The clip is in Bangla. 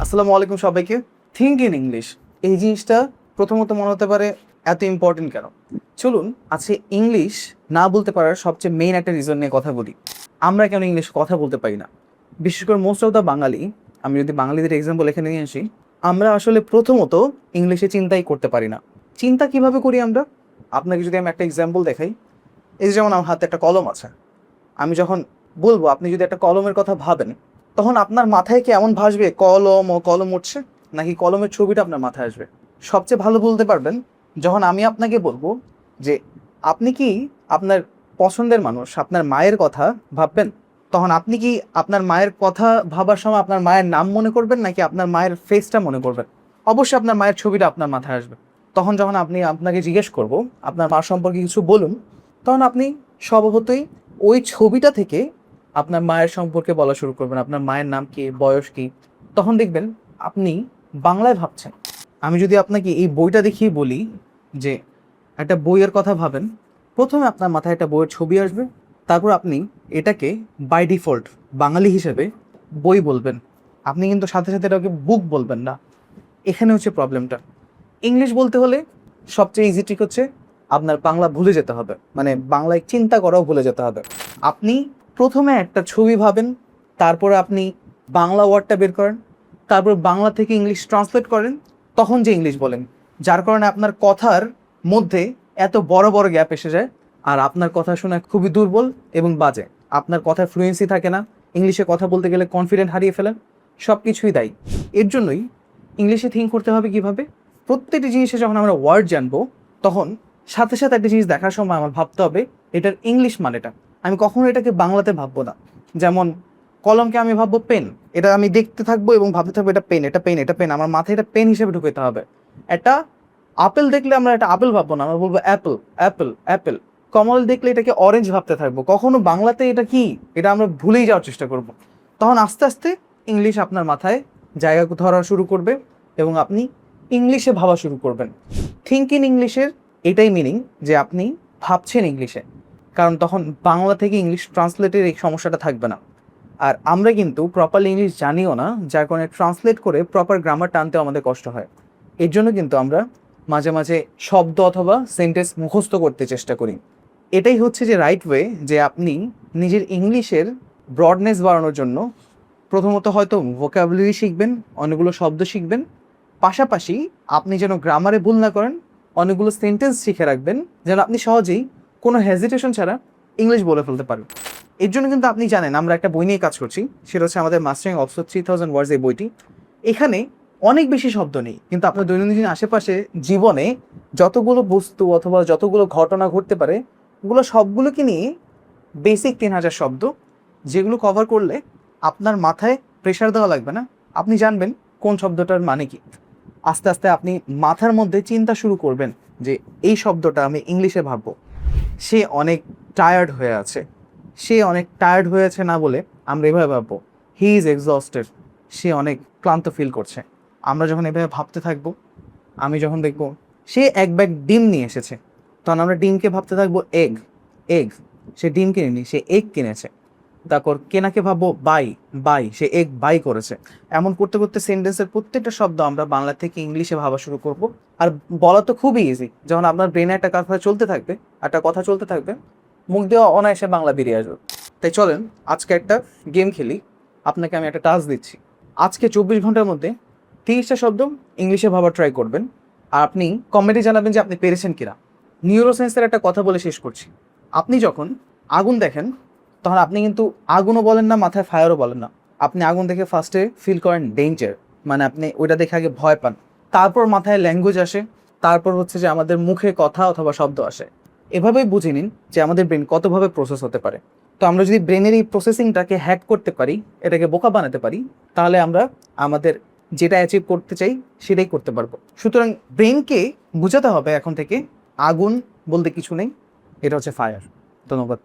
আসসালামু আলাইকুম সবাইকে। থিঙ্ক ইন ইংলিশ এই জিনিসটা প্রথমত মনে হতে পারে এত ইম্পর্টেন্ট কেন? চলুন আজকে ইংলিশ না বলতে পারার সবচেয়ে মেইন একটা রিজন নিয়ে কথা বলি। আমরা কেন ইংলিশ কথা বলতে পারি না? বিশেষ করে মোস্ট অফ দ্য বাঙালি, আমি যদি বাঙালিদের এক্সাম্পল এখানে নিয়ে আসি, আমরা আসলে প্রথমত ইংলিশে চিন্তাই করতে পারি না। চিন্তা কিভাবে করি আমরা? আপনাকে যদি আমি একটা এক্সাম্পল দেখাই, এই যে যেমন আমার হাতে একটা কলম আছে, আমি যখন বলবো আপনি যদি একটা কলমের কথা ভাবেন, তখন আপনার মাথায় কি এমন ভাসবে কলম ও কলম উঠছে, নাকি কলমের ছবিটা আপনার মাথায় আসবে? সবচেয়ে ভালো বলতে পারবেন যখন আমি আপনাকে বলবো যে আপনি কি আপনার পছন্দের মানুষ আপনার মায়ের কথা ভাববেন, তখন আপনি কি আপনার মায়ের কথা ভাবার সময় আপনার মায়ের নাম মনে করবেন নাকি আপনার মায়ের ফেসটা মনে করবেন? অবশ্যই আপনার মায়ের ছবিটা আপনার মাথায় আসবে। তখন যখন আপনাকে জিজ্ঞেস করব আপনার মা সম্পর্কে কিছু বলুন, তখন আপনি স্বভাবতই ওই ছবিটা থেকে আপনার মায়ের সম্পর্কে বলা শুরু করবেন, আপনার মায়ের নাম কি, বয়স কি। তখন দেখবেন আপনি বাংলায় ভাবছেন। আমি যদি আপনাকে এই বইটা দেখিয়ে বলি যে একটা বইয়ের কথা ভাবেন, প্রথমে আপনার মাথায় একটা বইয়ের ছবি আসবে, তারপর আপনি এটাকে বাই ডিফল্ট বাঙালি হিসেবে বই বলবেন। আপনি কিন্তু সাথে সাথে এটাকে বুক বলবেন না। এখানে হচ্ছে প্রবলেমটা। ইংলিশ বলতে হলে সবচেয়ে ইজি ট্রিক হচ্ছে আপনার বাংলা ভুলে যেতে হবে, মানে বাংলায় চিন্তা করাও ভুলে যেতে হবে। আপনি প্রথমে একটা ছবি ভাবেন, তারপরে আপনি বাংলা ওয়ার্ডটা বের করেন, তারপর বাংলা থেকে ইংলিশ ট্রান্সলেট করেন, তখন যে ইংলিশ বলেন, যার কারণে আপনার কথার মধ্যে এত বড় বড় গ্যাপ এসে যায়। আর আপনার কথা শোনা খুবই দুর্বল এবং বাজে। আপনার কথায় ফ্লুয়েন্সি থাকে না, ইংলিশে কথা বলতে গেলে কনফিডেন্ট হারিয়ে ফেলেন। সব কিছুই দায়ী। এর জন্যই ইংলিশে থিঙ্ক করতে হবে কীভাবে? প্রত্যেকটি জিনিসে যখন আমরা ওয়ার্ড জানবো, তখন সাথে সাথে একটা জিনিস দেখার সময় আমার ভাবতে হবে এটার ইংলিশ মানেটা। আমি কখনো এটাকে বাংলাতে ভাববো না। যেমন কলমকে আমি ভাববো পেন, এটা আমি দেখতে থাকবো এবং ভাবতে থাকবো এটা পেন, এটা পেন, এটা পেন, আমার মাথায় এটা পেন হিসেবে ঢুকাতে হবে। একটা আপেল দেখলে আমরা এটা আপেল ভাববো না, আমরা বলবো অ্যাপেল, অ্যাপেল, অ্যাপেল। কমল দেখলে এটাকে অরেঞ্জ ভাবতে থাকবো। কখনো বাংলাতে এটা কি, এটা আমরা ভুলেই যাওয়ার চেষ্টা করব। তখন আস্তে আস্তে ইংলিশ আপনার মাথায় জায়গা ধরা শুরু করবে এবং আপনি ইংলিশে ভাবা শুরু করবেন। থিঙ্ক ইন ইংলিশের এটাই মিনিং যে আপনি ভাবছেন ইংলিশে, কারণ তখন বাংলা থেকে ইংলিশ ট্রান্সলেটের এই সমস্যাটা থাকবে না। আর আমরা কিন্তু প্রপারলি ইংলিশ জানিও না, যার কারণে ট্রান্সলেট করে প্রপার গ্রামার টানতে আমাদের কষ্ট হয়। এর জন্য কিন্তু আমরা মাঝে মাঝে শব্দ অথবা সেন্টেন্স মুখস্থ করতে চেষ্টা করি। এটাই হচ্ছে যে রাইট ওয়ে, যে আপনি নিজের ইংলিশের ব্রডনেস বাড়ানোর জন্য প্রথমত হয়তো ভোকাবুলারি শিখবেন, অনেকগুলো শব্দ শিখবেন, পাশাপাশি আপনি যেন গ্রামারে ভুল না করেন, অনেকগুলো সেন্টেন্স শিখে রাখবেন যেন আপনি সহজেই কোনো হেজিটেশন ছাড়া ইংলিশ বলে ফেলতে পারেন। এর জন্য কিন্তু আপনি জানেন আমরা একটা বই নিয়ে কাজ করছি, সেটা হচ্ছে আমাদের মাস্টারিং অক্সফোর্ড 3000 ওয়ার্ডস এই বইটি। এখানে অনেক বেশি শব্দ নেই, কিন্তু আপনার দৈনন্দিন আশেপাশে জীবনে যতগুলো বস্তু অথবা যতগুলো ঘটনা ঘটতে পারে, ওগুলো সবগুলোকে নিয়ে বেসিক 3000 শব্দ, যেগুলো কভার করলে আপনার মাথায় প্রেশার দেওয়া লাগবে না। আপনি জানবেন কোন শব্দটার মানে কি। আস্তে আস্তে আপনি মাথার মধ্যে চিন্তা শুরু করবেন যে এই শব্দটা আমি ইংলিশে ভাববো। সে অনেক টায়ার্ড হয়ে আছে, সে অনেক টায়ার্ড হয়েছে না বলে আমরা এভাবে ভাববো হি ইজ এক্সস্টেড, সে অনেক ক্লান্ত ফিল করছে। আমরা যখন এভাবে ভাবতে থাকবো, আমি যখন দেখবো সে এক ব্যাগ ডিম নিয়ে এসেছে, তখন আমরা ডিমকে ভাবতে থাকবো এগ, এগ, সে ডিম কিনেনি, সে এগ কিনেছে। তারপর কেনাকে ভাববো বাই, বাই, সে এগ বাই করেছে। এমন করতে করতে সেন্টেন্সের প্রত্যেকটা শব্দ আমরা বাংলা থেকে ইংলিশে ভাবা শুরু করব। আর বলা তো খুবই ইজি, যখন আপনার ব্রেনে একটা কথা চলতে থাকবে, একটা কথা চলতে থাকবে, মুখ দিয়ে অনায়াসে বাংলা বেরিয়ে আসবে। তাই চলেন আজকে একটা গেম খেলি। আপনাকে আমি একটা টাস্ক দিচ্ছি, আজকে 24 ঘন্টার মধ্যে 30টা শব্দ ইংলিশে ভাবা ট্রাই করবেন, আর আপনি কমেন্টে জানাবেন যে আপনি পেরেছেন কিনা। নিউরোসায়েন্সের একটা কথা বলে শেষ করছি। আপনি যখন আগুন দেখেন, তখন আপনি কিন্তু আগুনও বলেন না, মাথায় ফায়ারও বলেন না। আপনি আগুন দেখে ফার্স্টে ফিল করেন ডেঞ্জার, মানে আপনি ওইটা দেখে আগে ভয় পান, তারপর মাথায় ল্যাঙ্গুয়েজ আসে, তারপর হচ্ছে যে আমাদের মুখে কথা অথবা শব্দ আসে। এভাবেই বুঝে নিন যে আমাদের ব্রেন কতভাবে প্রসেস হতে পারে। তো আমরা যদি ব্রেনের এই প্রসেসিংটাকে হ্যাক করতে পারি, এটাকে বোকা বানাতে পারি, তাহলে আমরা আমাদের যেটা অ্যাচিভ করতে চাই সেটাই করতে পারবো। সুতরাং ব্রেনকে বোঝাতে হবে এখন থেকে আগুন বলতে কিছু নেই, এটা হচ্ছে ফায়ার। ধন্যবাদ।